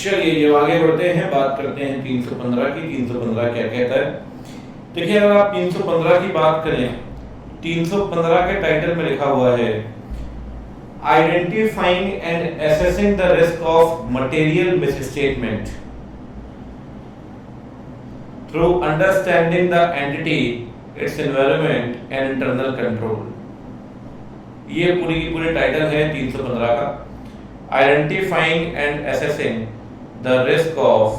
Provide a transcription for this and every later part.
चलिए जब आगे बढ़ते हैं बात करते हैं 315 की। 315 क्या कहता है? देखिए अगर आप 315 की बात करें, 315 के टाइटल में लिखा हुआ है identifying and assessing the risk of material misstatement through understanding the entity, it's environment and internal control. ये पूरी की पूरी टाइटल है 315 का। Identifying and assessing the risk of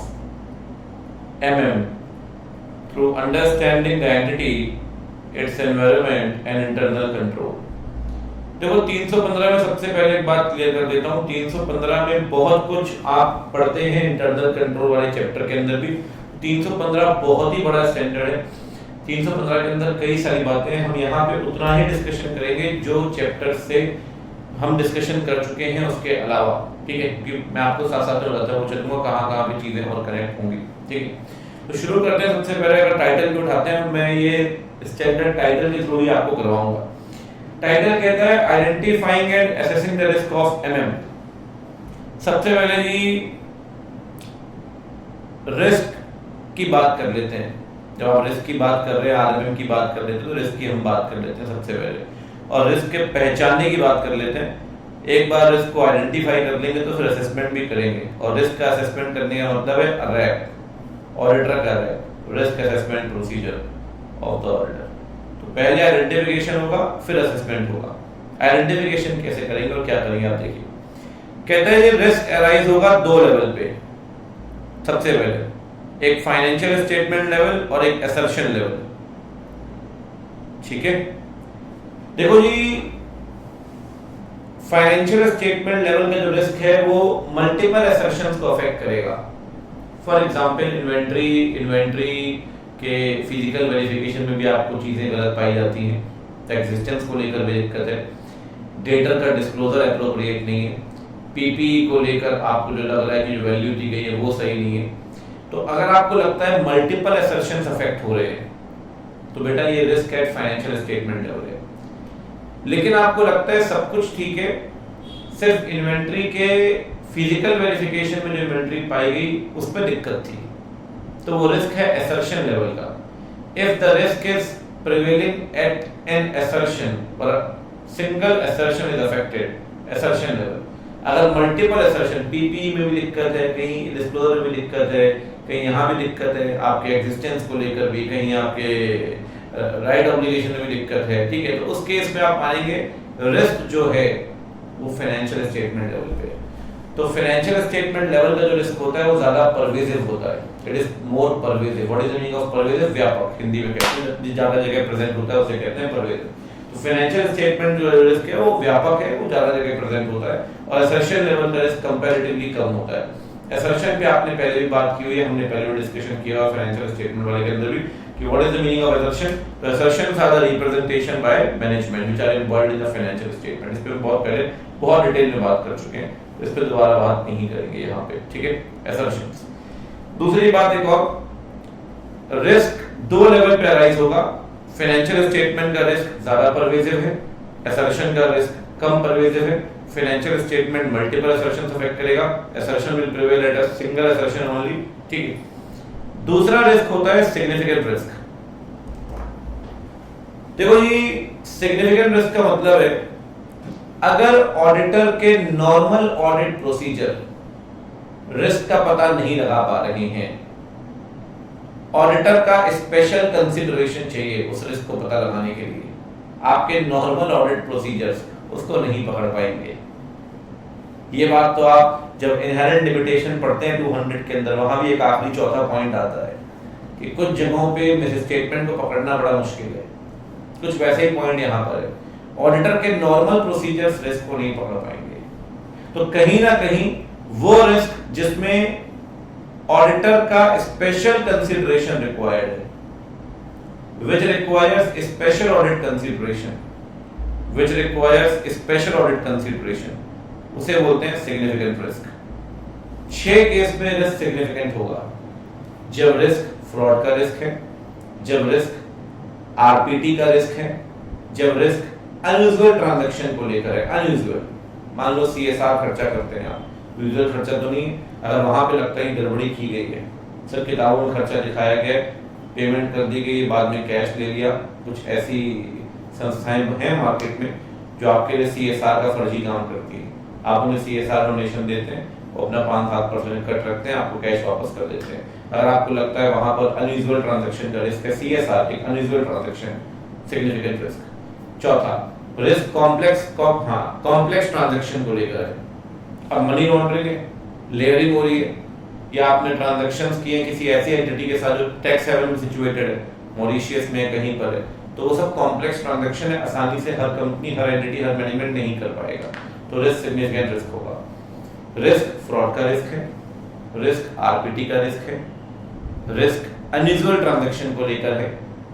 MM through understanding the entity, its environment and internal control। देखो 315 में सबसे पहले एक बात क्लियर कर देता हूँ। 315 में बहुत कुछ आप पढ़ते हैं इंटरनल कंट्रोल वाले चैप्टर के अंदर भी। 315 बहुत ही बड़ा स्टैंडर्ड है। 315 के अंदर कई सारी बातें हैं। हम यहाँ पे उतना ही डिस्कशन करेंगे जो चैप्टर से हम डिस्कशन कर चुके हैं उसके अलावा, ठीक है, क्योंकि मैं आपको साथ साथ बताता हूँ चलूंगा कहाँ पे चीजें और कनेक्ट होंगी, ठीक है। तो शुरू करते हैं। सबसे पहले अगर टाइटल को उठाते हैं, मैं ये स्टैंडर्ड टाइटल के थ्रू ही आपको करवाऊंगा। टाइटल कहता है identifying and assessing the risk of MM. सबसे पहले जी रिस्क की बात कर लेते हैं। जब आप रिस्क की बात कर रहे हैं, आरएमएम की बात कर लेते हैं, तो रिस्क की हम बात कर लेते हैं सबसे पहले, और रिस्क के पहचानने की बात कर लेते हैं। एक बार रिस्क को आइडेंटिफाई कर लेंगे तो फिर असेसमेंट भी करेंगे। और रिस्क का असेसमेंट करने का मतलब है रैप, ऑडिटर का RAP, risk assessment procedure of the auditor. तो पहले आइडेंटिफिकेशन होगा, फिर असेसमेंट होगा। आइडेंटिफिकेशन कैसे करेंगे और क्या करेंगे आप देखिए। कहते हैं ये रिस्क अराइज होगा दो लेवल पे। सबसे पहले एक फाइनेंशियल स्टेटमेंट लेवल और एक असर्शन लेवल, ठीक है। देखो जी फाइनेंशियल स्टेटमेंट लेवल का जो रिस्क है वो मल्टीपल असर्शंस को अफेक्ट करेगा। फॉर एग्जांपल इन्वेंट्री के फिजिकल वेरिफिकेशन में भी आपको चीजें गलत पाई जाती हैं, एग्जिस्टेंस को लेकर भी दिक्कत है, डेटर का डिस्क्लोजर एप्रोप्रिएट नहीं है, पीपीई को लेकर आपको जो लग रहा है कि जो वैल्यू दी गई है वो सही नहीं है। तो अगर आपको लगता है मल्टीपल असर्शंस अफेक्ट हो रहे हैं तो बेटा ये risk at financial statement level है। लेकिन आपको लगता है सब कुछ ठीक है, सिर्फ इन्वेंट्री के फिजिकल वेरिफिकेशन में जो इन्वेंट्री पाई गई उस पर दिक्कत थी, तो वो रिस्क है असर्शन लेवल का। If the risk is prevailing at an assertion और single assertion is affected, assertion level. अगर मल्टीपल असर्शन, पीपीई में भी दिक्कत है, कहीं डिस्क्लोजर में भी दिक्कत है, कहीं यहाँ भी दिक्कत है, आपके एग्जिस्टेंस को लेकर भी, कहीं आपके राइट ऑब्लिगेशन में भी दिक्कत है, ठीक है, तो उस केस में आप पाएंगे रिस्क जो है वो फाइनेंशियल स्टेटमेंट लेवल पे है। तो फाइनेंशियल स्टेटमेंट लेवल का जो रिस्क होता है वो ज्यादा परवेसिव होता है। It is more pervasive. What is the meaning of pervasive? व्यापक, हिंदी में कहते हैं, ज्यादा जगह प्रेजेंट होता है उसे कहते हैं परवेसिव। तो फाइनेंशियल स्टेटमेंट जो रिस्क है वो व्यापक है, वो ज्यादा जगह प्रेजेंट होता है, और असर्शन लेवल का रिस्क कंपैरेटिवली कम होता है। असर्शन पे आपने पहले भी बात की हुई है, हमने पहले भी डिस्कशन किया फाइनेंशियल स्टेटमेंट वाले के अंदर भी कि what is the meaning of assertion. तो assertions are the representation by management which are involved in the financial statement. इस पे बहुत पहले बहुत डिटेल में बात कर चुके हैं, इस पे दोबारा बात नहीं करेंगे यहाँ पे, ठीक है। असर्शंस। दूसरी बात एक और, रिस्क दो लेवल पे अराइज होगा। फाइनेंशियल स्टेटमेंट का रिस्क ज्यादा परवेसिव है, असर्शन का रिस्क कम परवेसिव है। Financial statement multiple assertions affect करेगा, assertion will prevail at a single assertion only, ठीक है। दूसरा रिस्क होता है सिग्निफिकेंट रिस्क। देखो ये सिग्निफिकेंट रिस्क का मतलब है अगर ऑडिटर के नॉर्मल ऑडिट प्रोसीजर रिस्क का पता नहीं लगा पा रहे हैं, ऑडिटर का स्पेशल कंसीडरेशन चाहिए उस रिस्क को पता लगाने के लिए, आपके नॉर्मल ऑडिट प्रोसीजर्स उसको नहीं पकड़ पाएंगे। ये बात तो आप जब इनहेरेंट लिमिटेशन पढ़ते हैं 200 के अंदर, वहां भी एक आखिरी चौथा पॉइंट आता है कि कुछ जगहों पे मिस स्टेटमेंट को पकड़ना बड़ा मुश्किल है। कुछ वैसे ही पॉइंट यहाँ पर है, ऑडिटर के नॉर्मल प्रोसीजर्स रिस्क को नहीं पकड़ पाएंगे। तो कहीं ना कहीं वो रिस्क जिसमें ऑडिटर का स्पेशल कंसीडरेशन रिक्वायर्ड है, which requires special audit consideration, which requires special audit consideration, उसे बोलते हैं सिग्निफिकेंट रिस्क। 6 केस में रिस्क सिग्निफिकेंट होगा। जब रिस्क फ्रॉड का रिस्क है, जब रिस्क आरपीटी का रिस्क है, जब रिस्क अनयूजुअल ट्रांजैक्शन को लेकर है। अनयूजुअल, मान लो सीएसआर खर्चा करते हैं आप, यूजुअल खर्चा तो नहीं, अगर वहां पे लगता है गड़बड़ी की गई है, सर किताबों में खर्चा दिखाया गया, पेमेंट कर दी गई, बाद में कैश ले लिया, कुछ ऐसी संस्थाएं हैं मार्केट में जो आपके लिए CSR का फर्जी काम करती है। आप उन्हें CSR डोनेशन देते हैं, वो अपना 5-7% कट रखते हैं, आपको कैश वापस कर देते हैं। अगर आपको लगता है वहां पर अनयूजुअल ट्रांजैक्शन का रिस्क है, CSR एक अनयूजुअल ट्रांजैक्शन, सिग्निफिकेंट रिस्क। चौथा रिस्क कॉम्प्लेक्स ट्रांजैक्शन को लेकर है। अब मनी लॉन्ड्रिंग है, लेयरिंग हो रही है, या आपने ट्रांजैक्शंस किए किसी ऐसी एंटिटी के साथ जो टैक्स हेवन में सिचुएटेड है, मॉरिशियस में कहीं पर है, तो वो सब कॉम्प्लेक्स ट्रांजैक्शन है, आसानी से हर कंपनी, हर एंटिटी, हर मैनेजमेंट नहीं कर पाएगा, तो रिस्क सिग्निफिकेंट रिस्क होगा। रिस्क फ्रॉड का रिस्क है, रिस्क आरपीटी का रिस्क है, रिस्क अनयूजुअल ट्रांजैक्शन को लेकर है,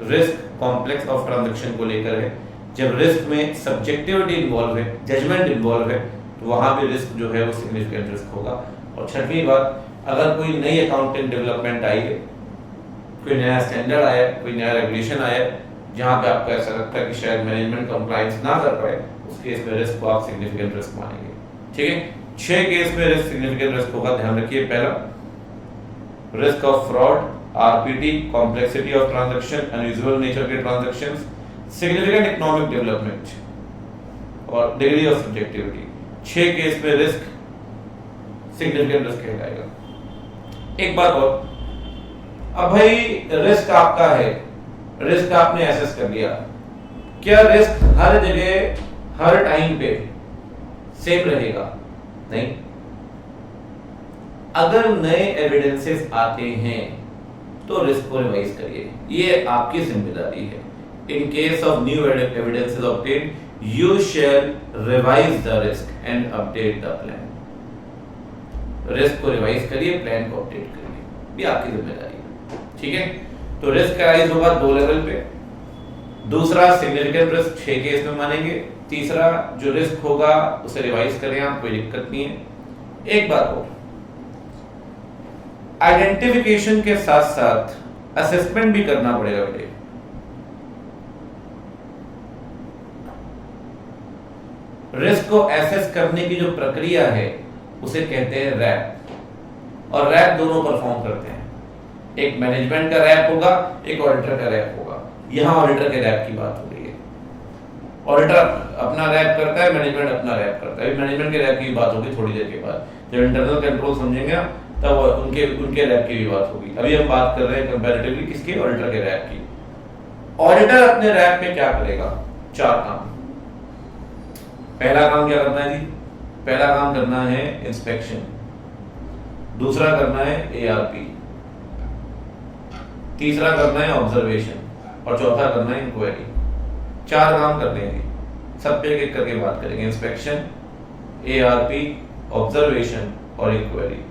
रिस्क कॉम्प्लेक्स ऑफ ट्रांजैक्शन को लेकर है। जब रिस्क में सब्जेक्टिविटी इन्वॉल्व है, जजमेंट इन्वॉल्व है, तो वहां पे रिस्क जो है वो सिग्निफिकेंट रिस्क होगा। और छठवीं बात, अगर कोई नई अकाउंटिंग डेवलपमेंट आई है, कोई नया स्टैंडर्ड आया, कोई नया रेगुलेशन आया, जहां पे आपको ऐसा लगता है कि शायद मैनेजमेंट कंप्लायंस ना कर पाए, उस केस में रिस्क को आप सिग्निफिकेंट रिस्क मानेंगे। ठीक है, 6 केस में रिस्क सिग्निफिकेंट रिस्क होगा, ध्यान रखिए। पहला, risk of fraud, RPT, complexity of transaction, unusual nature के ट्रांजैक्शंस, सिग्निफिकेंट इकोनॉमिक डेवलपमेंट और डिग्री ऑफ सब्जेक्टिविटी। 6 केस में रिस्क सिग्निफिकेंट रिस्क कहलाएगा। एक बात और, अब भाई रिस्क आपका है, रिस्क आपने एसेस कर लिया, क्या रिस्क हर जगह हर टाइम पे सेम रहेगा? नहीं। अगर नए एविडेंसेस आते हैं तो रिस्क को रिवाइज करिए, ये आपकी जिम्मेदारी है। In case of new evidences obtained, you shall revise the risk and update the plan. Risk को रिवाइज करिए, प्लान को अपडेट करिए, ये आपकी जिम्मेदारी है। ठीक है, तो रिस्क का राइज होगा 2 लेवल पे। दूसरा, सिग्निफिकेंट रिस्क 6 केस में मानेंगे। तीसरा, जो रिस्क होगा उसे रिवाइज करें आप, कोई दिक्कत नहीं है। एक बात और, आइडेंटिफिकेशन के साथ साथ असेसमेंट भी करना पड़ेगा बेटे। रिस्क को एसेस करने की जो प्रक्रिया है उसे कहते हैं रैप, और रैप दोनों परफॉर्म करते हैं। एक मैनेजमेंट का रैप होगा, एक ऑडिटर का रैप होगा। यहां ऑडिटर के रैप की बात हो रही है। ऑडिटर अपना रैप करता है, मैनेजमेंट अपना रैप करता है। मैनेजमेंट के रैप की बात होगी थोड़ी देर के बाद, जब इंटरनल कंट्रोल समझेंगे तब उनके रैप की भी बात होगी। अभी हम बात कर रहे हैं कंपैरेटिवली किसके, ऑडिटर के रैप की। ऑडिटर अपने रैप में क्या करेगा? 4 काम। पहला काम क्या करना है जी? पहला काम करना है इंस्पेक्शन, दूसरा करना है ARP, तीसरा करना है ऑब्जर्वेशन और चौथा करना है इंक्वायरी। 4 काम करने हैं, सब पे एक करके बात करेंगे। इंस्पेक्शन, ARP, ऑब्जर्वेशन और इंक्वायरी।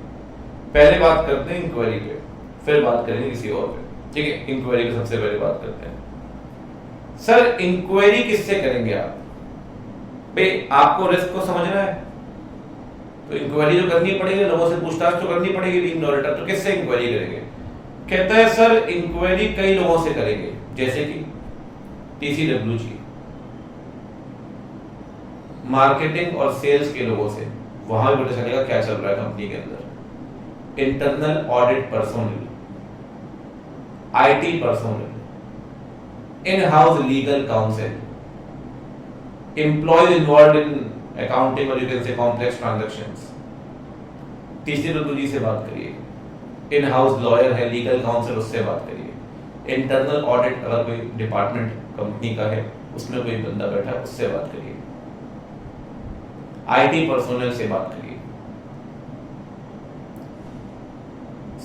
पहले बात करते हैं इंक्वायरी पे, फिर बात करेंगे किसी और पे। ठीक है, इंक्वायरी की सबसे पहले बात करते हैं। सर इंक्वायरी किससे करेंगे आप? भाई आपको रिस्क को समझना है तो इंक्वायरी तो करनी पड़ेगी, लोगों से पूछताछ तो करनी पड़ेगी। लीड ऑडिटर तो किससे इंक्वायरी करेंगे? कहता है सर इंक्वायरी कई लोगों से करेंगे, जैसे कि TCWG, मार्केटिंग और सेल्स के लोगों से, वहां भी पता चलेगा क्या चल रहा है कंपनी के अंदर। Internal audit personnel, IT personnel, in house legal counsel, employees involved in accounting और you can say complex transactions, TCWG से बात करिए। इन हाउस लॉयर है, लीगल काउंसिल, उससे बात करिए। इंटरनल ऑडिट, अगर कोई डिपार्टमेंट कंपनी का है उसमें कोई बंदा बैठा है उससे बात करिए। IT पर्सोनल से बात करिए।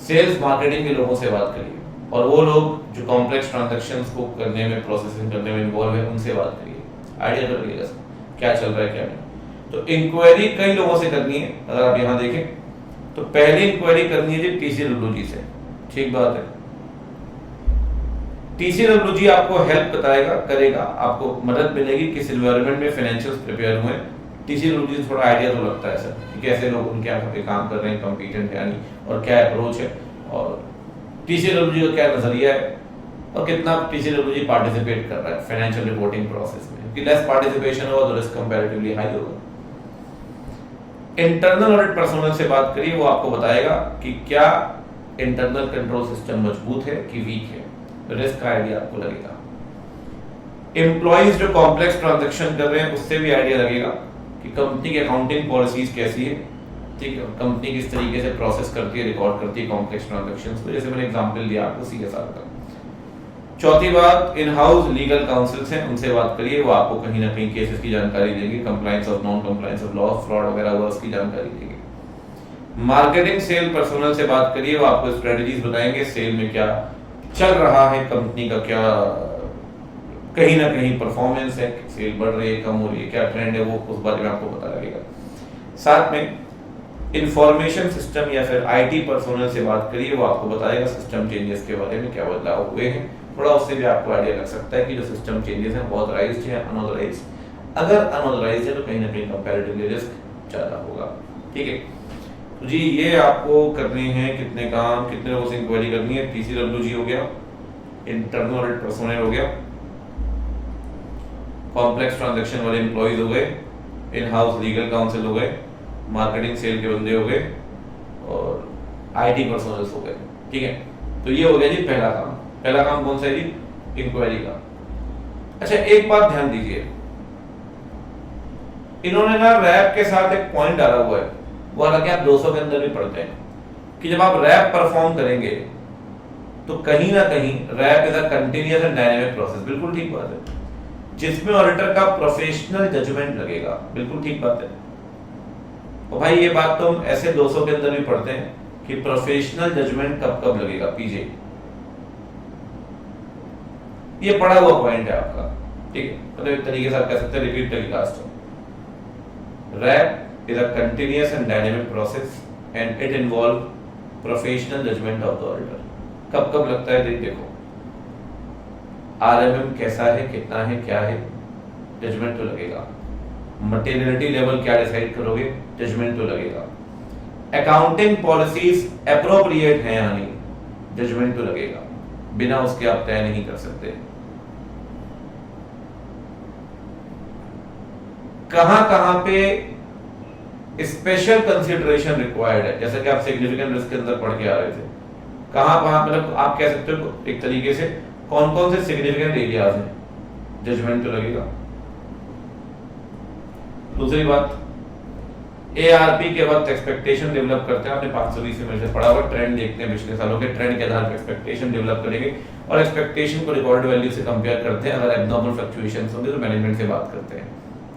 सेल्स मार्केटिंग के लोगों से बात करिए, और वो लोग जो कॉम्प्लेक्स ट्रांजैक्शंस को करने में, प्रोसेसिंग करने में इन्वॉल्व है, उनसे बात करिए। आइडिया कर लीजिएगा क्या चल रहा है क्या नहीं। तो इंक्वायरी कई लोगों से करनी है। अगर आप यहां देखें तो पहली इंक्वायरी करनी है जी TCWG से। ठीक बात है, TCWG आपको हेल्प बताएगा, करेगा, आपको मदद मिलेगी किस एनवायरनमेंट में फाइनेंशियल्स प्रिपेयर हुए। TCWG से थोड़ा आइडिया तो लगता है सर कि कैसे लोग उनके यहाँ पे काम कर रहे हैं, कॉम्पिटेंट है नहीं, और क्या अप्रोच है, और TCWG का क्या नजरिया है, और कितना TCWG पार्टिसिपेट कर रहा है फाइनेंशियल रिपोर्टिंग प्रोसेस में। कि लेस पार्टिसिपेशन होगा तो रिस्क कंपैरेटिवली हाई होगा। इंटरनल ऑडिट पर्सनल से बात करिए, वो आपको बताएगा कि क्या इंटरनल कंट्रोल सिस्टम मजबूत है कि वीक है, रिस्क का आइडिया आपको लगेगा। एम्प्लॉइज जो कॉम्प्लेक्स ट्रांजैक्शन कर रहे हैं उससे भी आइडिया लगेगा कि कंपनी की अकाउंटिंग पॉलिसीज कैसी है, ठीक है, कंपनी किस तरीके से प्रोसेस करती है, रिकॉर्ड करती है कॉम्प्लेक्स ट्रांजैक्शंस को, जैसे मैंने एग्जांपल दिया आपको सीएसआर का। चौथी बात, इन हाउस लीगल काउंसिल्स हैं, उनसे बात करिए, वो आपको कहीं ना कहीं केसेस की जानकारी देंगे, compliance of non compliance of law, fraud वगैरह हुआ उसकी जानकारी देंगे। मार्केटिंग सेल पर्सनल से बात करिए, वो आपको स्ट्रेटजीज बताएंगे, सेल में क्या चल रहा है, कंपनी का क्या कहीं ना कहीं परफॉर्मेंस है, सेल बढ़ रही है कम हो रही है, क्या ट्रेंड है, वो उस बारे में आपको पता लगेगा। साथ में इंफॉर्मेशन सिस्टम या फिर आईटी पर्सनल से बात करिए, वो आपको बताएगा सिस्टम चेंजेस के बारे में, क्या बदलाव हुए हैं, थोड़ा उससे भी आपको आइडिया लग सकता है कि जो सिस्टम चेंजेस हैं ऑथराइज्ड है अनऑथराइज्ड। अगर अनऑथराइज्ड है तो कहीं ना कहीं कंपैरेटिवली रिस्क ज्यादा होगा, ठीक है। तो जी ये आपको करने हैं कितने काम, कितने लोगों से इंक्वायरी करनी है, टीसीडब्ल्यूजी हो गया, इंटरनल ऑडिट पर्सनल हो गया, कॉम्प्लेक्स ट्रांजैक्शन वाले एम्प्लॉइज हो गए, इन हाउस लीगल काउंसिल हो गए, मार्केटिंग सेल के बंदे हो गए और आईटी पर्सनल्स हो गए, ठीक है। तो ये हो गया जी पहला काम। पहला काम कौन सा है जी? इंक्वायरी का। अच्छा एक बात ध्यान दीजिए, इन्होंने ना रैप के साथ एक पॉइंट डाला हुआ है, वो हालांकि आप 200 के अंदर भी पढ़ते हैं कि जब आप रैप परफॉर्म करेंगे तो कहीं ना कहीं RAP is a continuous and dynamic process, बिल्कुल ठीक बात है, जिसमें ऑडिटर का प्रोफेशनल जजमेंट लगेगा, बिल्कुल ठीक बात है। और भाई ये बात तो हम ऐसे 200 के अंदर भी पढ़ते हैं कि प्रोफेशनल जजमेंट कब कब लगेगा, पीजे ये पढ़ा हुआ पॉइंट है आपका, ठीक है। मतलब एक तरीके से आप कह सकते हैं रिपीट टेलीकास्ट हो। RAP is a continuous and dynamic process and it involve professional judgement of the auditor. कब कब लगता है देखो, आरएमएम कैसा है, कितना है, क्या है, जजमेंट तो लगेगा। मटेरियलिटी लेवल क्या डिसाइड करोगे, जजमेंट तो लगेगा। अकाउंटिंग पॉलिसीज एप्रोप्रिएट है या नहीं, जजमेंट तो लगेगा, बिना उसके आप तय नहीं कर सकते। कहां कहां पे स्पेशल कंसीडरेशन रिक्वायर्ड है, जैसा कि आप सिग्निफिकेंट रिस्क के अंदर पढ़ के आ रहे थे, कहां कहां मतलब आप कह सकते हो एक तरीके से कौन कौन से सिग्निफिकेंट एरियाज हैं, जजमेंट तो लगेगा। दूसरी बात, एआरपी के वक्त एक्सपेक्टेशन डेवलप करते हैं, आपने 520 में मेरे से पढ़ा हुआ, ट्रेंड देखते हैं पिछले सालों के, ट्रेंड के आधार पर एक्सपेक्टेशन डेवलप करेंगे और एक्सपेक्टेशन को रिकॉर्ड वैल्यू से कंपेयर करते हैं, अगर एब्नॉर्मल फ्लक्चुएशंस होंगे तो मैनेजमेंट से बात करते हैं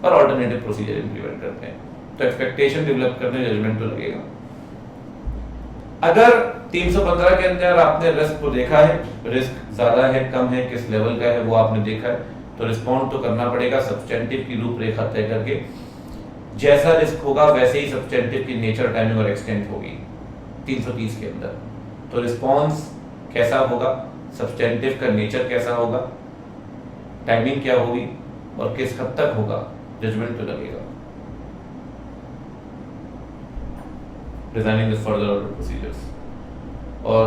और ऑल्टरनेटिव प्रोसीजर इंप्लीमेंट करते हैं। तो एक्सपेक्टेशन डेवलप करने जजमेंट तो लगेगा। अगर 315 के अंदर आपने रिस्क को देखा है, रिस्क ज्यादा है कम है किस लेवल का है वो आपने देखा है, तो रिस्पॉन्ड तो करना पड़ेगा सब्सटेंटिव की रूपरेखा तय करके, जैसा रिस्क होगा वैसे ही सब्सटेंटिव की नेचर, टाइमिंग और एक्सटेंट होगी 330 के अंदर। तो रिस्पॉन्स कैसा होगा, सब्सटेंटिव का नेचर कैसा होगा, टाइमिंग क्या होगी और किस हद तक होगा, जजमेंट तो लगेगा। डिजाइनिंग फर्दर ऑर्डर प्रोसीजर्स और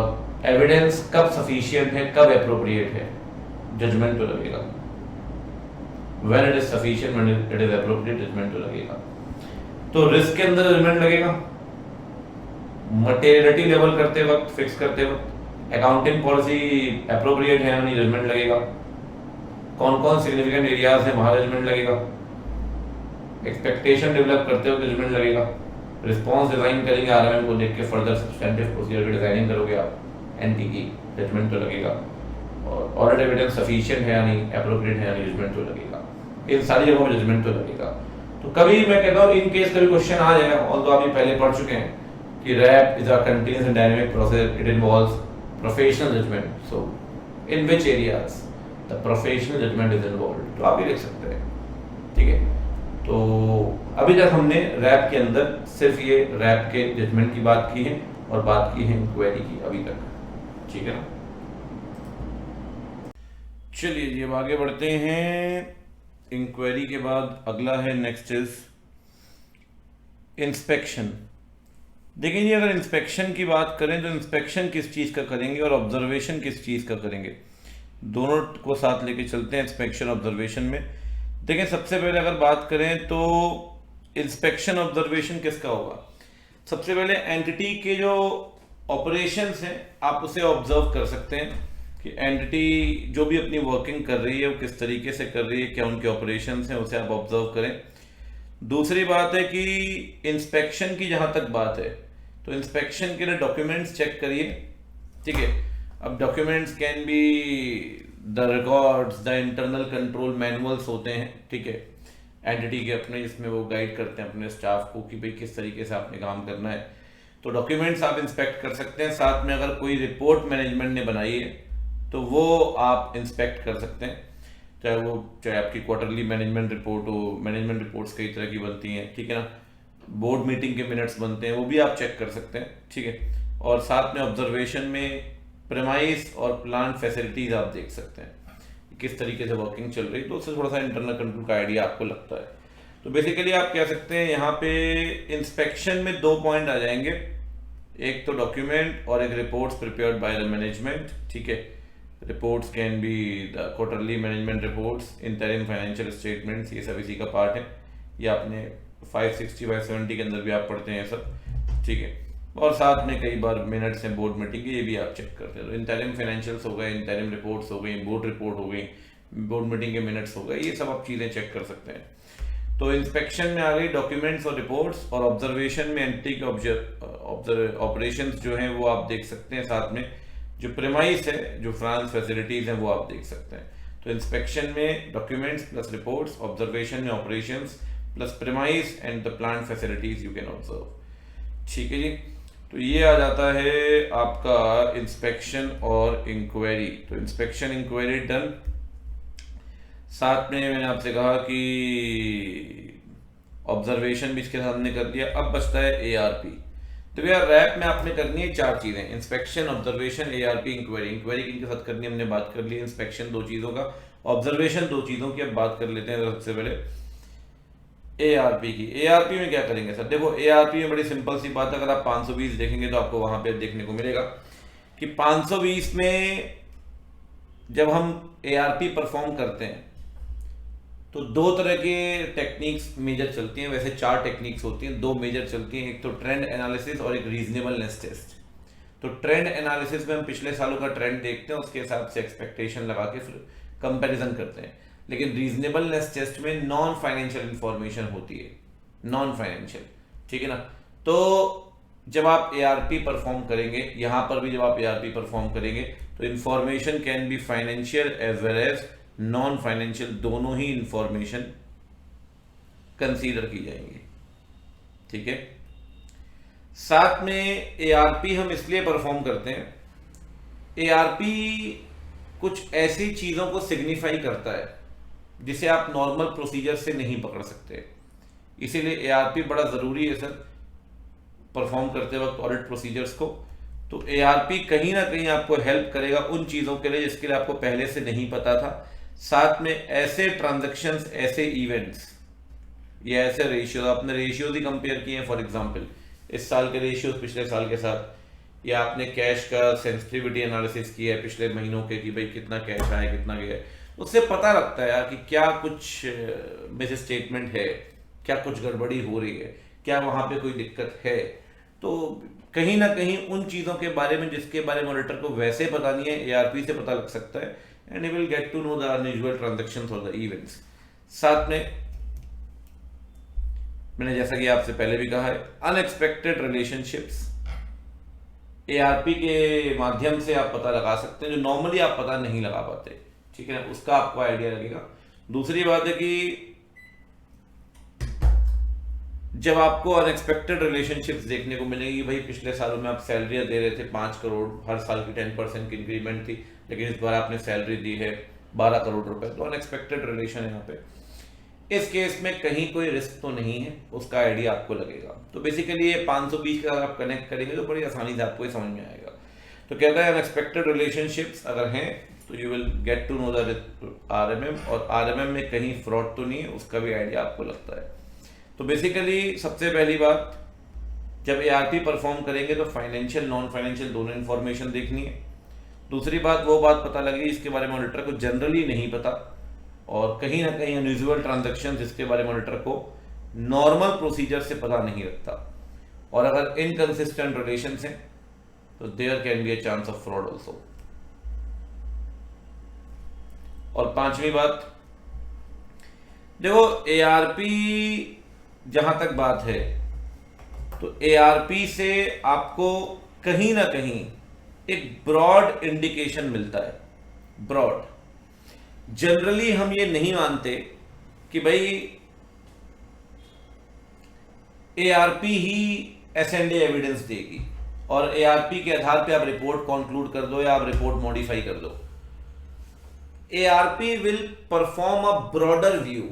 एविडेंस कब सफिशिएंट है, कब एप्रोप्रिएट है, जजमेंट तो लगेगा। When it is sufficient, when it is appropriate, judgement तो लगेगा। तो रिस्क के अंदर जजमेंट लगेगा, मटेरियलिटी लेवल करते वक्त, फिक्स करते वक्त, अकाउंटिंग पॉलिसी एप्रोप्रिएट है या नहीं, जजमेंट लगेगा। कौन कौन सिग्निफिकेंट एरियाज हैं वहां जजमेंट लगेगा। एक्सपेक्टेशन डेवलप करते हो जजमेंट लगेगा। रिस्पॉन्स डिजाइन करेंगे आरएमएम को देख के, फर्दर सब्सटेंटिव प्रोसीजर की डिजाइनिंग करोगे आप एनटी की, जजमेंट तो लगेगा। और ऑडिट एविडेंस सफिशिएंट है या नहीं, एप्रोप्रिएट है या नहीं, जजमेंट तो लगेगा। इन सारी जगहों पर जजमेंट तो लगेगा। तो कभी मैं कहता हूं इन केस कभी क्वेश्चन आ जाएगा, और तो आप ये पहले पढ़ चुके हैं कि RAP is a continuous and dynamic process, it involves professional judgement, so in which areas the professional judgement is involved, तो आप ये लिख सकते हैं, ठीक है। तो अभी तक हमने रैप के अंदर सिर्फ ये रैप के जजमेंट की बात की है और बात की है इंक्वायरी की अभी तक, ठीक है ना। चलिए जी अब आगे बढ़ते हैं। इंक्वायरी के बाद अगला है, नेक्स्ट इज इंस्पेक्शन। देखिए जी, अगर इंस्पेक्शन की बात करें तो इंस्पेक्शन किस चीज़ का करेंगे और ऑब्जर्वेशन किस चीज़ का करेंगे, दोनों को साथ लेके चलते हैं इंस्पेक्शन ऑब्जर्वेशन में। देखिए सबसे पहले अगर बात करें तो इंस्पेक्शन ऑब्जर्वेशन किसका होगा? सबसे पहले एंटिटी के जो ऑपरेशंस हैं आप उसे ऑब्जर्व कर सकते हैं कि एंटिटी जो भी अपनी वर्किंग कर रही है वो किस तरीके से कर रही है, क्या उनके ऑपरेशंस हैं, उसे आप ऑब्जर्व करें। दूसरी बात है कि इंस्पेक्शन की जहां तक बात है तो इंस्पेक्शन के लिए डॉक्यूमेंट्स चेक करिए, ठीक है। अब documents can be the records, the internal control manuals होते हैं, ठीक है, एंटिटी के अपने, जिसमें वो गाइड करते हैं अपने स्टाफ को कि भाई किस तरीके से आपने काम करना है। तो डॉक्यूमेंट्स आप इंस्पेक्ट कर सकते हैं। साथ में अगर कोई रिपोर्ट मैनेजमेंट ने बनाई है तो वो आप इंस्पेक्ट कर सकते हैं, चाहे आपकी क्वार्टरली मैनेजमेंट रिपोर्ट हो। मैनेजमेंट रिपोर्ट्स कई तरह की बनती हैं, ठीक है ना। बोर्ड मीटिंग के मिनट्स बनते हैं, वो भी आप चेक कर सकते हैं, ठीक है। और साथ में ऑब्जर्वेशन में प्रेमाइस और प्लांट फैसिलिटीज आप देख सकते हैं किस तरीके से वर्किंग चल रही है, तो उससे थोड़ा सा इंटरनल कंट्रोल का आइडिया आपको लगता है। तो बेसिकली आप कह सकते हैं यहाँ पे इंस्पेक्शन में 2 पॉइंट आ जाएंगे, एक तो डॉक्यूमेंट और एक reports prepared by the management, ठीक है। Reports can be the quarterly management reports, interim financial statements, ये सब इसी का पार्ट है। ये आपने 560 बाय 70 के अंदर भी आप पढ़ते हैं सब, ठीक है। और साथ में कई बार मिनट्स हैं बोर्ड मीटिंग के, ये भी आप चेक करते हैं। तो इंटरिम फाइनेंशियल्स हो गए, इंटरिम रिपोर्ट्स हो गई, बोर्ड रिपोर्ट हो गई, बोर्ड मीटिंग के मिनट्स हो गए, ये सब आप चीज़ें चेक कर सकते हैं। तो इंस्पेक्शन में आ गई डॉक्यूमेंट्स और रिपोर्ट्स, और ऑब्जर्वेशन में एंटिटी के ऑपरेशंस जो हैं वो आप देख सकते हैं। साथ में जो प्रेमाइस है, जो फ्रांस फैसिलिटीज हैं, वो आप देख सकते हैं। तो इंस्पेक्शन में डॉक्यूमेंट्स प्लस रिपोर्ट्स, ऑब्जर्वेशन में operations plus premise and the plant facilities you can observe, ठीक है जी। तो ये आ जाता है आपका इंस्पेक्शन और इंक्वायरी। तो इंस्पेक्शन इंक्वायरी डन। साथ में मैंने आपसे कहा कि ऑब्जर्वेशन भी इसके सामने कर दिया। अब बचता है एआरपी। तो यार रैप में आपने करनी है 4 चीजें, inspection, observation, ARP, inquiry. Inquiry किनके साथ करनी है हमने बात कर ली, इंस्पेक्शन 2 चीजों का, ऑब्जर्वेशन 2 चीजों की। अब बात कर लेते हैं सबसे पहले एआरपी की। एआरपी में क्या करेंगे सर? देखो एआरपी में बड़ी सिंपल सी बात है, अगर आप 520 देखेंगे तो आपको वहां पे देखने को मिलेगा कि 520 में जब हम एआरपी परफॉर्म करते हैं तो 2 तरह के टेक्निक्स मेजर चलती हैं। वैसे 4 टेक्निक्स होती हैं, 2 मेजर चलती हैं, एक तो ट्रेंड एनालिसिस और एक रीजनेबलनेस टेस्ट। तो ट्रेंड एनालिसिस में हम पिछले सालों का ट्रेंड देखते हैं, उसके हिसाब से एक्सपेक्टेशन लगा के फिर कंपैरिजन करते हैं। लेकिन रीजनेबलनेस टेस्ट में नॉन फाइनेंशियल इंफॉर्मेशन होती है, नॉन फाइनेंशियल, ठीक है ना। तो जब आप एआरपी परफॉर्म करेंगे, यहां पर भी जब आप एआरपी परफॉर्म करेंगे तो information can be financial as well as non financial, दोनों ही इंफॉर्मेशन कंसीडर की जाएंगी, ठीक है। साथ में एआरपी हम इसलिए परफॉर्म करते हैं, एआरपी कुछ ऐसी चीजों को सिग्निफाई करता है जिसे आप नॉर्मल प्रोसीजर से नहीं पकड़ सकते, इसीलिए एआरपी बड़ा जरूरी है सर परफॉर्म करते वक्त ऑडिट प्रोसीजर्स को। तो एआरपी कहीं ना कहीं आपको हेल्प करेगा उन चीजों के लिए जिसके लिए आपको पहले से नहीं पता था। साथ में ऐसे ट्रांजैक्शंस, ऐसे इवेंट्स या ऐसे रेशियोज, आपने रेशियोज ही कंपेयर किए हैं, फॉर एग्जांपल इस साल के रेशियोज पिछले साल के साथ, या आपने कैश का सेंसिटिविटी एनालिसिस किया है पिछले महीनों के कि भाई कितना कैश आया कितना गया, उससे पता लगता है यार कि क्या कुछ मिस स्टेटमेंट है, क्या कुछ गड़बड़ी हो रही है, क्या वहां पे कोई दिक्कत है। तो कहीं ना कहीं उन चीजों के बारे में जिसके बारे में ऑडिटर को वैसे पता नहीं है, एआरपी से पता लग सकता है, and he will get to know the unusual transactions और द इवेंट्स। साथ में मैंने जैसा कि आपसे पहले भी कहा है, अनएक्सपेक्टेड रिलेशनशिप्स एआरपी के माध्यम से आप पता लगा सकते हैं जो नॉर्मली आप पता नहीं लगा पाते, ठीक है ना, उसका आपको आइडिया लगेगा। दूसरी बात है कि जब आपको अनएक्सपेक्टेड रिलेशनशिप्स देखने को मिलेंगी, भाई पिछले सालों में आप सैलरियां दे रहे थे 5 करोड़, हर साल की 10% की इंक्रीमेंट थी, लेकिन इस बार आपने सैलरी दी है 12 करोड़ रुपए, तो अनएक्सपेक्टेड रिलेशन है यहाँ पे। इस केस में कहीं कोई रिस्क तो नहीं है, उसका आइडिया आपको लगेगा। तो बेसिकली ये 520 का आप कनेक्ट करेंगे तो बड़ी आसानी से आपको समझ में आएगा। तो कहता है अनएक्सपेक्टेड रिलेशनशिप्स अगर हैं तो you will get to know the RMM, और आरएमएम में कहीं फ्रॉड तो नहीं है, उसका भी आइडिया आपको लगता है। तो बेसिकली सबसे पहली बात, जब एआरपी परफॉर्म करेंगे तो फाइनेंशियल नॉन फाइनेंशियल दोनों इन्फॉर्मेशन देखनी है। दूसरी बात वो बात पता लगी इसके बारे में ऑडिटर को जनरली नहीं पता, और कहीं ना कहीं अनयूजुअल ट्रांजैक्शन जिसके बारे में ऑडिटर को नॉर्मल प्रोसीजर से पता नहीं लगता, और अगर इनकंसिस्टेंट रिलेशन हैं तो there can be a chance of fraud also. और पांचवी बात, देखो एआरपी जहां तक बात है तो एआरपी से आपको कहीं ना कहीं एक ब्रॉड इंडिकेशन मिलता है। ब्रॉड, जनरली हम ये नहीं मानते कि भाई एआरपी ही एसएनडे एविडेंस देगी और एआरपी के आधार पे आप रिपोर्ट कंक्लूड कर दो या आप रिपोर्ट मॉडिफाई कर दो। ARP will perform a broader view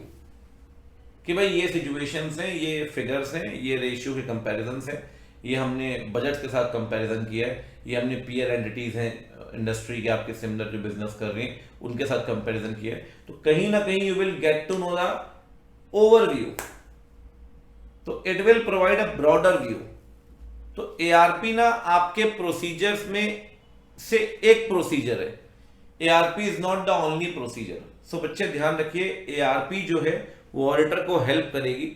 कि भाई ये सिचुएशंस हैं, ये फिगर्स हैं, ये रेशियो के कंपैरिजंस हैं, ये हमने बजट के साथ कंपैरिजन किया है, ये हमने पीयर एंटिटीज हैं इंडस्ट्री के आपके सिमिलर जो बिजनेस कर रही हैं उनके साथ कंपैरिजन किया है। तो कहीं ना कहीं you will get to know the overview, तो it will provide a broader view. तो एआरपी ना आपके प्रोसीजर्स में से एक प्रोसीजर है, ARP is not the only procedure. So बच्चे ध्यान रखिए, एआरपी जो है वो ऑडिटर को हेल्प करेगी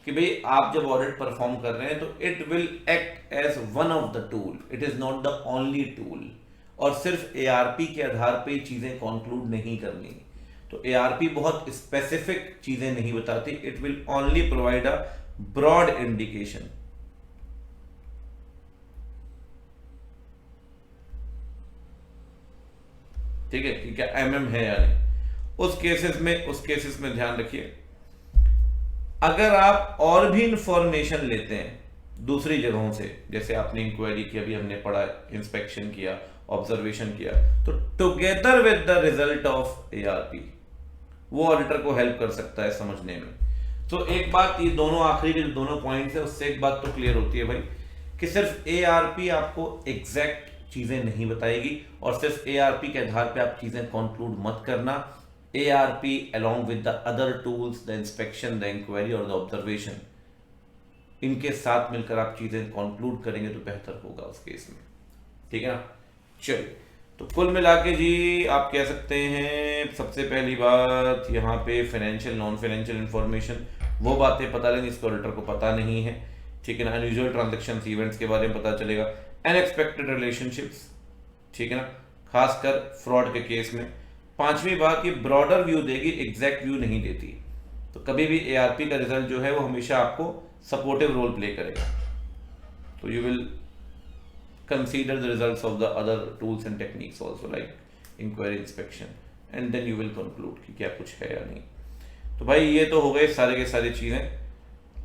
कि भाई आप जब ऑडिट परफॉर्म कर रहे हैं तो it will act as one of the tool, it is not the only tool. और सिर्फ एआरपी के आधार पे चीजें कंक्लूड नहीं करनी। तो एआरपी बहुत स्पेसिफिक चीजें नहीं बताती, it will only provide a broad indication. ठीक है, कि क्या एमएम है या नहीं। उस केसेस में ध्यान रखिए, अगर आप और भी इंफॉर्मेशन लेते हैं दूसरी जगहों से, जैसे आपने इंक्वायरी की, अभी हमने पढ़ा, इंस्पेक्शन किया, ऑब्जर्वेशन किया, तो together with the result of ARP वो ऑडिटर को हेल्प कर सकता है समझने में। तो एक बात, ये दोनों आखिरी के जो दोनों पॉइंट्स है उससे एक बात तो क्लियर होती है भाई कि सिर्फ एआरपी आपको एग्जैक्ट चीजें नहीं बताएगी और सिर्फ एआरपी के आधार पे आप चीजें कंक्लूड मत करना। ARP along with the other tools, the inspection, the inquiry और the observation, इनके साथ मिलकर आप चीजें कंक्लूड करेंगे तो बेहतर होगा उस केस में। ठीक है ना, चलिए। तो कुल मिला के जी आप कह सकते हैं सबसे पहली बात यहाँ पे फाइनेंशियल नॉन फाइनेंशियल इंफॉर्मेशन वो बातें पता लेंगे जिसको ऑडिटर को पता नहीं है। ठीक है ना, अनयूजुअल ट्रांजेक्शन इवेंट्स के बारे में पता चलेगा, अनएक्सपेक्टेड रिलेशनशिप्स, ठीक है ना, खासकर फ्रॉड के केस में। पांचवी बात, ये ब्रॉडर व्यू देगी, एग्जैक्ट व्यू नहीं देती। तो कभी भी एआरपी का रिजल्ट जो है वो हमेशा आपको सपोर्टिव रोल प्ले करेगा। तो you will consider the results of the other tools and techniques also like inquiry, inspection, and then you will conclude कि क्या कुछ है या नहीं। तो भाई ये तो हो गए सारे के सारी चीजें।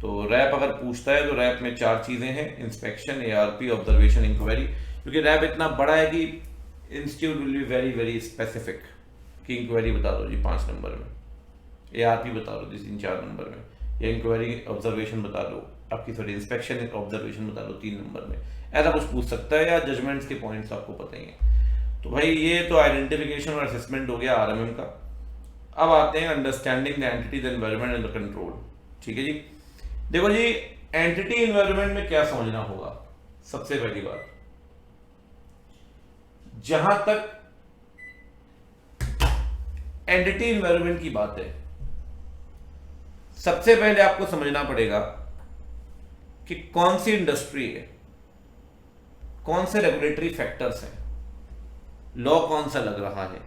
तो रैप अगर पूछता है तो रैप में 4 चीजें हैं, इंस्पेक्शन, एआरपी, ऑब्जर्वेशन, इंक्वायरी। क्योंकि रैप इतना बड़ा है कि institute will be very very specific कि इंक्वायरी बता दो जी 5 नंबर में, एआरपी बता दो जी 4 नंबर में, या इंक्वायरी ऑब्जर्वेशन बता दो, आपकी थोड़ी इंस्पेक्शन ऑब्जर्वेशन बता दो 3 नंबर में, ऐसा कुछ पूछ सकता है, या जजमेंट्स के पॉइंट्स आपको पता ही है। तो भाई ये तो आइडेंटिफिकेशन और असेसमेंट हो गया आरएमएम का। अब आते हैं understanding the entity, the environment and the control. ठीक है जी, देखो जी एंटिटी एनवायरनमेंट में क्या समझना होगा। सबसे पहली बात, जहां तक एंटिटी एनवायरनमेंट की बात है, सबसे पहले आपको समझना पड़ेगा कि कौन सी इंडस्ट्री है, कौन से रेगुलेटरी फैक्टर्स हैं, लॉ कौन सा लग रहा है,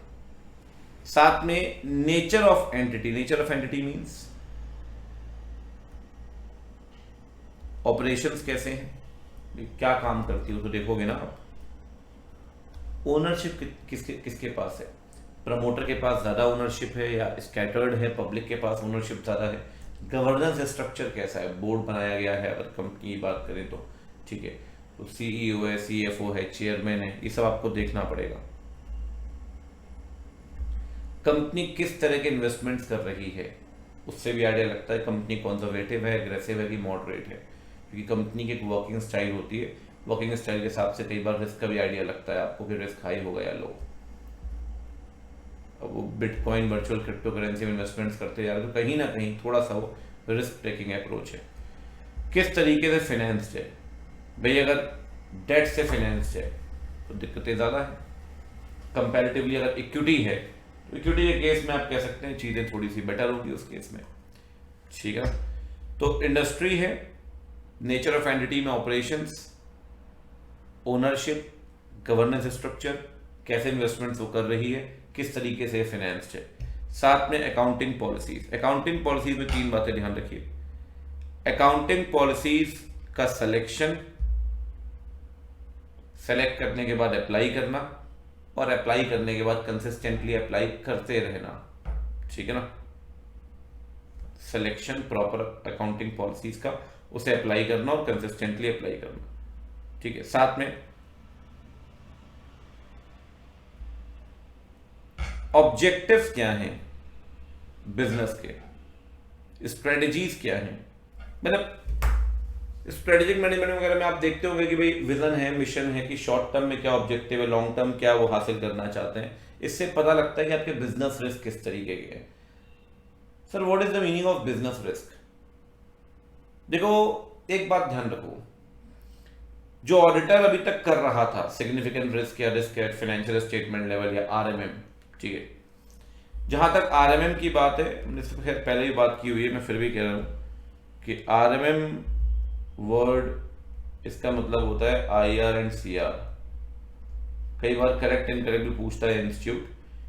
साथ में nature of entity. Nature of entity means operations कैसे हैं, क्या काम करती हो, तो देखोगे ना आप। ओनरशिप किसके पास है, प्रमोटर के पास ज्यादा ओनरशिप है या स्कैटर्ड है, पब्लिक के पास ओनरशिप ज्यादा है। गवर्नेंस स्ट्रक्चर कैसा है, बोर्ड बनाया गया है अगर कंपनी की बात करें तो, ठीक है। तो सीईओ है, सीएफओ है, चेयरमैन है, ये सब आपको देखना पड़ेगा। कंपनी किस तरह के इन्वेस्टमेंट्स कर रही है, उससे भी आइडिया लगता है कंपनी कंजर्वेटिव है, एग्रेसिव है कि मॉडरेट है। क्योंकि कंपनी की एक वर्किंग स्टाइल होती है, वर्किंग स्टाइल के हिसाब से कई बार रिस्क का भी आइडिया लगता है आपको कि रिस्क हाई होगा या लो। अब वो बिटकॉइन, वर्चुअल क्रिप्टो करेंसी में इन्वेस्टमेंट्स करते जा रहे तो कहीं ना कहीं थोड़ा सा वो रिस्क टेकिंग अप्रोच है। किस तरीके से फाइनेंस्ड है भाई, अगर डेट से फाइनेंस्ड है तो दिक्कतें ज़्यादा है कंपैरेटिवली। अगर इक्विटी है तो इक्विटी के केस में आप कह सकते हैं चीज़ें थोड़ी सी बेटर होगी उस केस में, ठीक है। तो इंडस्ट्री है, नेचर ऑफ एंटिटी में ऑपरेशंस, ओनरशिप, गवर्नेंस स्ट्रक्चर, कैसे इन्वेस्टमेंट्स वो कर रही है, किस तरीके से फाइनेंस्ड है। साथ में अकाउंटिंग पॉलिसीज। अकाउंटिंग पॉलिसीज में 3 बातें ध्यान रखिए। अकाउंटिंग पॉलिसीज का सिलेक्शन, सेलेक्ट करने के बाद अप्लाई करना, और अप्लाई करने के बाद कंसिस्टेंटली अप्लाई करते रहना, ठीक है ना। सिलेक्शन प्रॉपर अकाउंटिंग पॉलिसीज का, उसे अप्लाई करना और कंसिस्टेंटली अप्लाई करना, ठीक है। साथ में ऑब्जेक्टिव्स क्या हैं बिजनेस के, स्ट्रेटजीज क्या हैं। मतलब स्ट्रेटेजिक मैनेजमेंट वगैरह में आप देखते होंगे कि भाई विजन है, मिशन है, कि शॉर्ट टर्म में क्या ऑब्जेक्टिव है, लॉन्ग टर्म क्या वो हासिल करना चाहते हैं। इससे पता लगता है कि आपके बिजनेस रिस्क किस तरीके के हैं। Sir what is the meaning of business risk? देखो एक बात ध्यान रखो, जो ऑडिटर अभी तक कर रहा था सिग्निफिकेंट रिस्क या risk at financial statement level या आरएमएम, ठीक है। जहां तक आरएमएम की बात है, हमने इससे पहले भी बात की हुई है, मैं फिर भी कह रहा हूं कि आरएमएम वर्ड इसका मतलब होता है आईआर एंड सीआर। कई बार करेक्ट इनकरेक्ट भी पूछता है इंस्टीट्यूट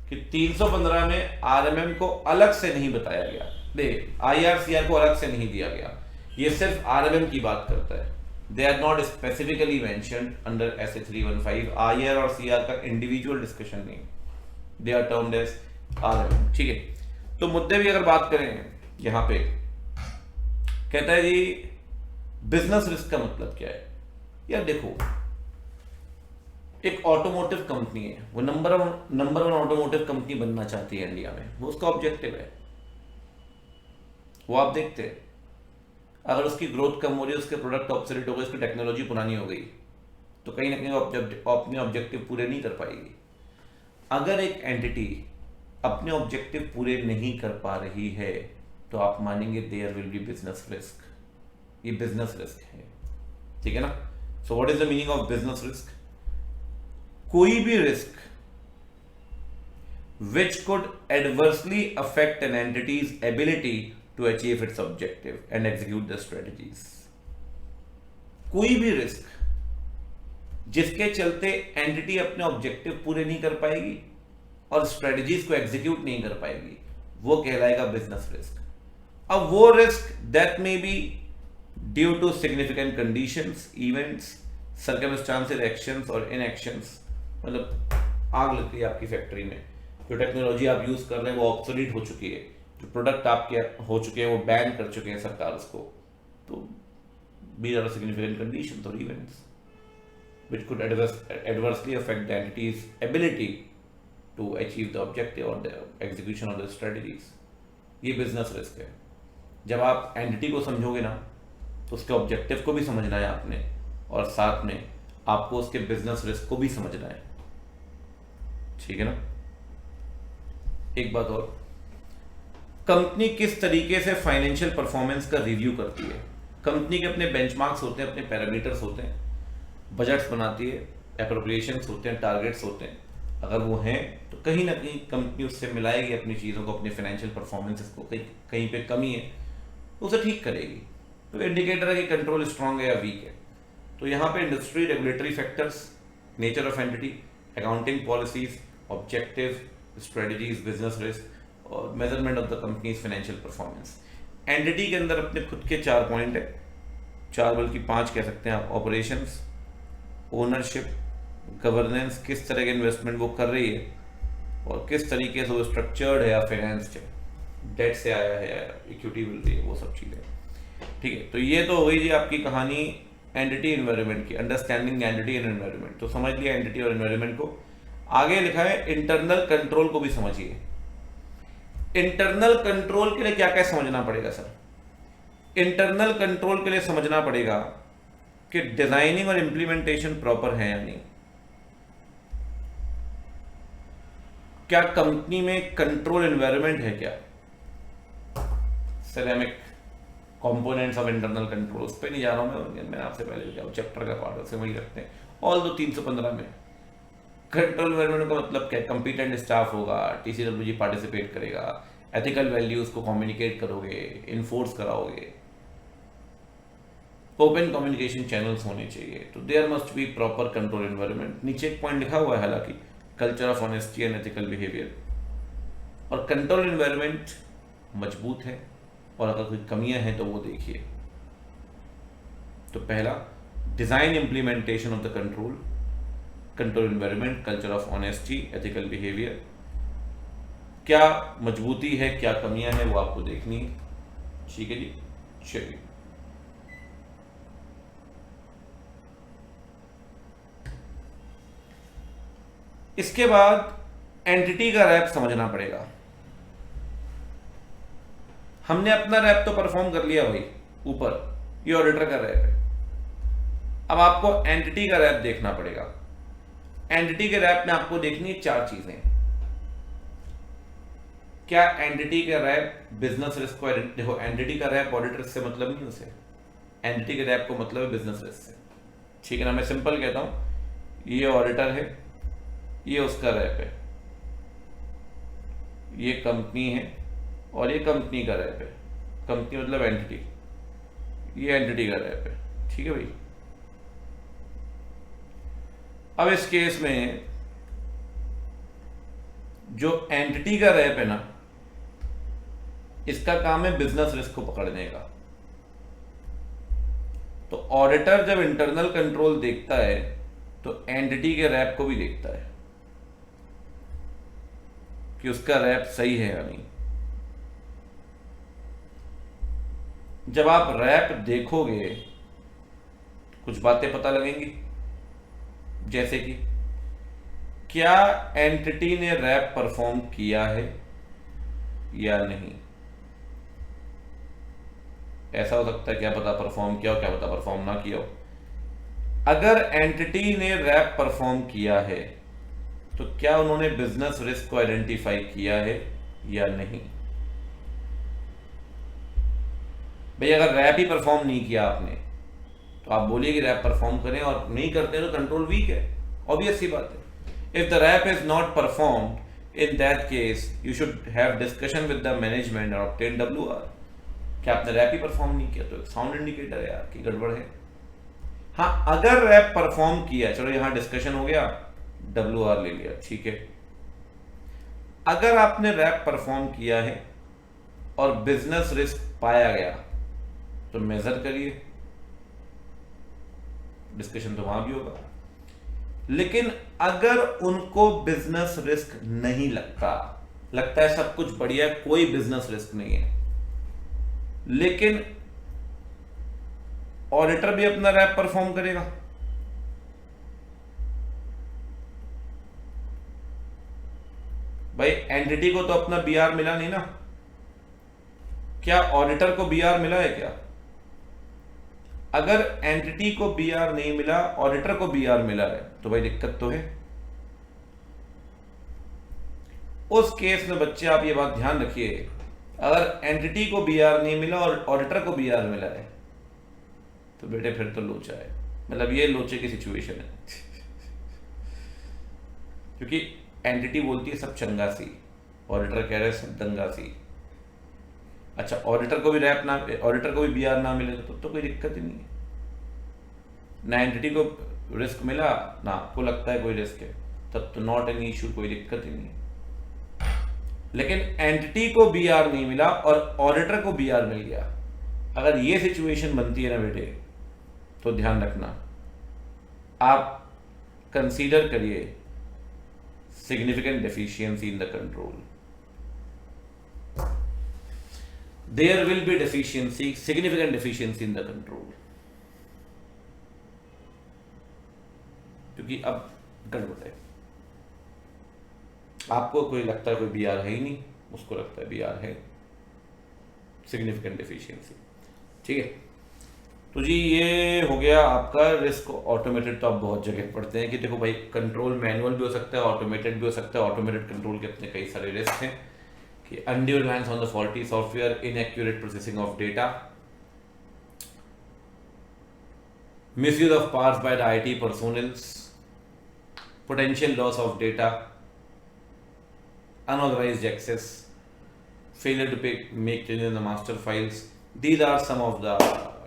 कि 315 में आरएमएम को अलग से नहीं बताया गया। देखिए आईआर सीआर को अलग से नहीं दिया गया, ये सिर्फ आरएमएम की बात करता है। They are not specifically mentioned under SA 315। IR और सीआर का इंडिविजुअल डिस्कशन नहीं, they are termed as RMM, ठीक है। तो मुद्दे भी अगर बात करें, यहां पे कहता है जी बिजनेस रिस्क का मतलब क्या है। यार देखो, एक ऑटोमोटिव कंपनी है, वो नंबर वन ऑटोमोटिव कंपनी बनना चाहती है इंडिया में, वो उसका ऑब्जेक्टिव है, वो आप देखते हैं। अगर उसकी ग्रोथ कम हो रही है, उसके प्रोडक्ट ऑब्सोलीट हो गए, उसकी टेक्नोलॉजी पुरानी हो गई, तो कहीं ना कहीं अपने ऑब्जेक्टिव पूरे नहीं कर पाएगी। अगर एक एंटिटी अपने ऑब्जेक्टिव पूरे नहीं कर पा रही है, तो आप मानेंगे there will be business risk. ये बिजनेस रिस्क है, ठीक है ना। So what is the meaning of business risk? कोई भी risk which could adversely affect an entity's ability to achieve its objective and execute the strategies. कोई भी risk जिसके चलते एंटिटी अपने ऑब्जेक्टिव पूरे नहीं कर पाएगी और स्ट्रेटजीज को एग्जीक्यूट नहीं कर पाएगी, वो कहलाएगा बिजनेस रिस्क। अब वो risk that may be due to significant conditions, events, circumstances, actions और इनएक्शंस। मतलब आग लगती है आपकी फैक्ट्री में, जो टेक्नोलॉजी आप यूज कर रहे हैं वो ऑब्सोलीट हो चुकी है, जो प्रोडक्ट आपके हो चुके हैं वो बैन कर चुके हैं सरकार उसको, तो these are significant conditions or events which could adversely affect the entity's ability to achieve the objective or the execution of the strategies. ये बिजनेस रिस्क है। जब आप एंटिटी को समझोगे ना, तो उसके ऑब्जेक्टिव को भी समझना है आपने, और साथ में आपको उसके बिजनेस रिस्क को भी समझना है, ठीक है ना। एक बात और, कंपनी किस तरीके से फाइनेंशियल परफॉर्मेंस का रिव्यू करती है। कंपनी के अपने बेंचमार्क्स होते हैं, अपने पैरामीटर्स होते हैं, बजट्स बनाती है, एप्रोप्रिएशंस होते हैं, टारगेट्स होते हैं। अगर वो हैं तो कहीं ना कहीं कंपनी उससे मिलाएगी अपनी चीज़ों को, अपने फाइनेंशियल परफॉर्मेंसेस को। कहीं पे कमी है तो उसे ठीक करेगी, तो इंडिकेटर है कि कंट्रोल स्ट्रांग है या वीक है। तो यहाँ पे industry, regulatory factors, nature of entity, accounting policies, objective, strategies, business risk और measurement of the company's financial performance. Entity के अंदर अपने खुद के 4 पॉइंट है, 4 बल्कि 5 कह सकते हैं आप। ऑपरेशंस, ओनरशिप, गवर्नेंस, किस तरह के इन्वेस्टमेंट वो कर रही है और किस तरीके से वो स्ट्रक्चर्ड है या फाइनेंस्ड है, डेट से आया है या इक्विटी मिल रही है, वो सब चीज़ें, ठीक है। तो ये तो हो गई जी आपकी कहानी एंटिटी एनवायरनमेंट की, अंडरस्टैंडिंग एंटिटी एंड एनवायरनमेंट। तो समझ लिया एंटिटी और एनवायरनमेंट को। आगे लिखा है इंटरनल कंट्रोल को भी समझिए। इंटरनल कंट्रोल के लिए क्या क्या समझना पड़ेगा सर? इंटरनल कंट्रोल के लिए समझना पड़ेगा कि डिजाइनिंग और इंप्लीमेंटेशन प्रॉपर है या नहीं, क्या कंपनी में कंट्रोल एनवायरनमेंट है, क्या ceramic components of internal control, उस पर नहीं जा रहा हूं मैं आपसे पहले जाऊँ, चैप्टर का पार्ट से वही रखते हैं। ऑल दो 315 में कंट्रोल एनवायरनमेंट का मतलब क्या? कंपिटेंट स्टाफ होगा, TCWG पार्टिसिपेट करेगा, एथिकल वैल्यूज को कम्युनिकेट करोगे, इन्फोर्स कराओगे, ओपन कम्युनिकेशन चैनल्स होने चाहिए, तो there must be proper control environment. नीचे एक पॉइंट लिखा हुआ है हालांकि, culture of honesty and ethical behaviour. और कंट्रोल एनवायरनमेंट मजबूत है, और अगर कोई कमियां हैं तो वो देखिए। तो पहला, design implementation of the control environment, culture of honesty, ethical behaviour. क्या मजबूती है, क्या कमियां हैं, वो आपको देखनी है। ठीक है जी, चलिए। इसके बाद एंटिटी का रैप समझना पड़ेगा। हमने अपना रैप तो परफॉर्म कर लिया भाई, ऊपर ये ऑडिटर का रैप है। अब आपको एंटिटी का रैप देखना पड़ेगा। एंटिटी के रैप में आपको देखनी है 4 चीजें। क्या एंटिटी का रैप बिजनेस रिस्क को देखो, एंटिटी का रैप ऑडिटर से मतलब नहीं उसे, एंटिटी के रैप को मतलब है बिजनेस रिस्क से। ठीक है ना, मैं सिंपल कहता हूं, ये ऑडिटर है, ये उसका रैप है, ये कंपनी है और ये कंपनी का रैप है। कंपनी मतलब एंटिटी, ये एंटिटी का रैप है। ठीक है भाई। अब इस केस में जो एंटिटी का रैप है ना, इसका काम है बिजनेस रिस्क को पकड़ने का। तो ऑडिटर जब इंटरनल कंट्रोल देखता है तो एंटिटी के रैप को भी देखता है कि उसका रैप सही है या नहीं। जब आप रैप देखोगे कुछ बातें पता लगेंगी, जैसे कि क्या एंटिटी ने रैप परफॉर्म किया है या नहीं। ऐसा हो सकता है, क्या पता परफॉर्म किया हो, क्या पता परफॉर्म ना किया हो। अगर एंटिटी ने रैप परफॉर्म किया है तो क्या उन्होंने बिजनेस रिस्क को आइडेंटिफाई किया है या नहीं। भाई अगर रैप ही परफॉर्म नहीं किया आपने तो आप बोलिए कि रैप परफॉर्म करें, और नहीं करते तो कंट्रोल वीक है, ऑब्वियस सी बात है। If the RAP is not performed, in that case you should have discussion with the management और ऑब्टेन WR। क्या आपने रैप ही परफॉर्म नहीं किया तो एक साउंड इंडिकेटर है यार कि गड़बड़ है। हाँ, अगर रैप परफॉर्म किया, चलो यहां डिस्कशन हो गया, WR ले लिया, ठीक है। अगर आपने रैप परफॉर्म किया है और बिजनेस रिस्क पाया गया तो मेजर करिए, डिस्कशन तो वहां भी होगा। लेकिन अगर उनको बिजनेस रिस्क नहीं लगता है सब कुछ बढ़िया, कोई बिजनेस रिस्क नहीं है, लेकिन ऑडिटर भी अपना रैप परफॉर्म करेगा, भाई एंटिटी को तो अपना BR मिला नहीं ना। क्या ऑडिटर को BR मिला है क्या? अगर एंटिटी को BR नहीं मिला, ऑडिटर को BR मिला है, तो भाई दिक्कत तो है। उस केस में बच्चे आप ये बात ध्यान रखिए, अगर एंटिटी को BR नहीं मिला और ऑडिटर को BR मिला है तो बेटे फिर तो लोचा है, मतलब ये लोचे की सिचुएशन है। क्योंकि एंटिटी बोलती है सब चंगा सी, ऑडिटर कह रहे हैं सब दंगा सी। अच्छा, ऑडिटर को भी BR ना मिले तो कोई दिक्कत ही नहीं है ना। एंटिटी को रिस्क मिला ना आपको लगता है कोई रिस्क है, तब तो नॉट एनी इशू, कोई दिक्कत ही नहीं है। लेकिन एंटिटी को BR नहीं मिला और ऑडिटर को BR मिल गया, अगर ये सिचुएशन बनती है ना बेटे, तो ध्यान रखना, आप कंसीडर करिए significant deficiency in the control. There will be significant deficiency in the control. क्योंकि अब गड़बड़ है, आपको कोई लगता है कोई BR है ही नहीं, उसको लगता है BR है, सिग्निफिकेंट डिफिशियंसी। ठीक है, तो जी ये हो गया आपका रिस्क ऑटोमेटेड। तो आप बहुत जगह पढ़ते हैं कि देखो भाई कंट्रोल मैनुअल भी हो सकता है, ऑटोमेटेड भी हो सकता है। ऑटोमेटेड कंट्रोल के अपने कई सारे रिस्क हैं कि undue reliance on the faulty software, inaccurate processing of data, misuse of powers by the IT personnels, potential loss of data, unauthorized access, failure to make changes in the master files. These are some of the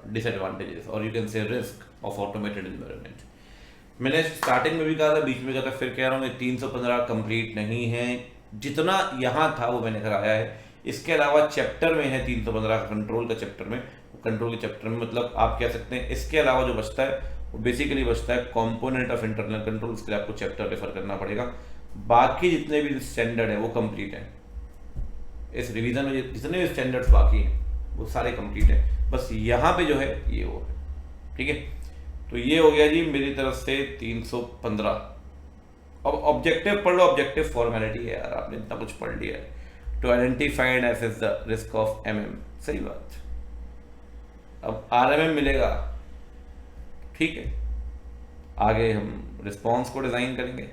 disadvantages और you can say risk of automated environment. मैंने starting में भी कहा था, बीच में कहा था, फिर कह रहा हूँ 315 कंप्लीट नहीं है। जितना यहाँ था वो मैंने कराया है। इसके अलावा चैप्टर में है 315 कंट्रोल का चैप्टर में, कंट्रोल के चैप्टर में मतलब आप कह सकते हैं इसके अलावा जो बचता है वो बेसिकली बचता है कंपोनेंट ऑफ इंटरनल कंट्रोल। उसके लिए आपको चैप्टर रेफर करना पड़ेगा। बाकी जितने भी स्टैंडर्ड है वो कंप्लीट है। इस रिवीजन में जितने भी स्टैंडर्ड्स बाकी हैं वो सारे कंप्लीट है, बस यहाँ पे जो है ये वो है। ठीक है, तो ये हो गया जी मेरी तरफ से 315। अब ऑब्जेक्टिव पढ़ लो, ऑब्जेक्टिव फॉर्मेलिटी है यार, आपने इतना कुछ पढ़ लिया है। To identify and assess the risk of MM, सही बात। अब आरएमएम मिलेगा, ठीक है, आगे हम रिस्पॉन्स को डिजाइन करेंगे।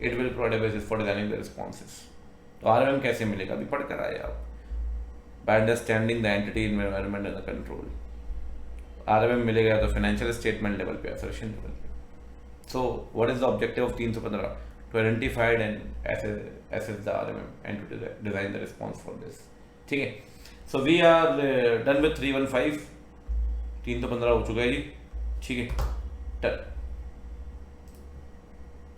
It will provide a basis for designing the responses. तो आरएमएम कैसे मिलेगा अभी पढ़ कर आए आप। By understanding the entity environment and the control. RMM मिलेगा तो फाइनेंशियल स्टेटमेंट लेवल पे, असर्शन लेवल पे। So what is the objective of 315? To identified and assess the RMM and to design the response for this। ठीक है, so we are done with 315। 315 हो चुका है जी, ठीक है, डन।